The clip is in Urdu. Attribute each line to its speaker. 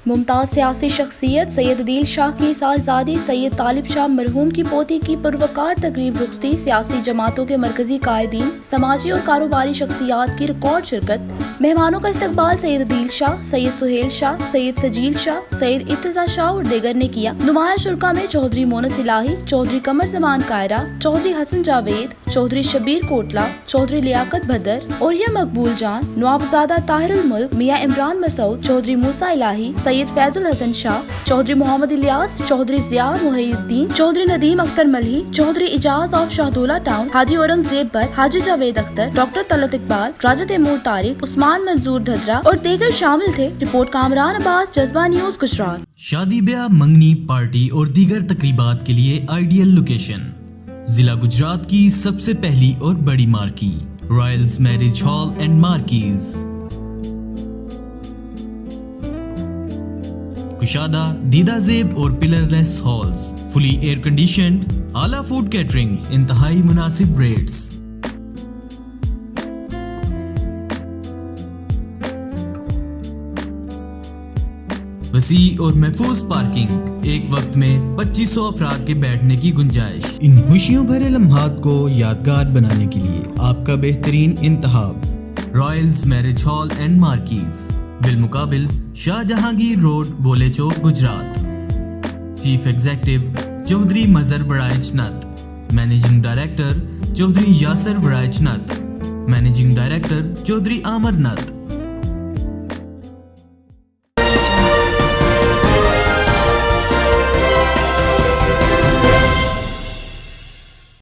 Speaker 1: ممتاز سیاسی شخصیت سید عدیل شاہ کی صاحبزادی سید طالب شاہ مرحوم کی پوتی کی پروقار تقریب رخصتی، سیاسی جماعتوں کے مرکزی قائدین، سماجی اور کاروباری شخصیات کی ریکارڈ شرکت۔ مہمانوں کا استقبال سید عدیل شاہ، سید سہیل شاہ، سید سجیل شاہ، سید ارتضیٰ شاہ اور دیگر نے کیا۔ نمایاں شرکا میں چودھری مونس الہی، چودھری قمر زمان کائرہ، چودھری حسن جاوید، چودھری شبیر کوٹلا، چودھری لیاقت بھدر، اوریا مقبول جان، نوابزادہ طاہر الملک، میاں عمران مسعود، چودھری موسیٰ الہی، سید فیض الحسن شاہ، چودھری محمد الیاس، چودھری ضیاء محی الدین، چودھری ندیم اختر ملہی، چودھری اجاز of شاہدولہ town, Haji Aurangzeb but, Haji Javed Akhtar, doctor Talat Iqbal, Raja Timur Tariq, عثمان منظور دھدرا اور دیگر شامل تھے۔ رپورٹ کامران عباس، جذبہ نیوز، گجرات۔
Speaker 2: شادی بیاہ، منگنی، پارٹی اور دیگر تقریبات کے لیے آئیڈیل لوکیشن، ضلع گجرات کی سب سے پہلی اور بڑی مارکی، رائلز میرج ہال اینڈ مارکیز۔ کشادہ، دیدہ زیب اور پلر لیس ہالز، فلی ایئر کنڈیشنڈ، اعلیٰ فوڈ کیٹرنگ، انتہائی مناسب ریٹس۔ وسیع اور محفوظ پارکنگ، ایک وقت میں 2500 افراد کے بیٹھنے کی گنجائش۔ ان خوشیوں بھرے لمحات کو یادگار بنانے کے لیے آپ کا بہترین انتخاب رائلز میرج ہال اینڈ مارکیز، بالمقابل شاہ جہانگیر روڈ، بولے چوک، گجرات۔ چیف ایگزیکٹو چودھری مظہر ورائچ نت، مینیجنگ ڈائریکٹر چودھری یاسر ورائچ نت، مینیجنگ ڈائریکٹر چودھری عامر نت۔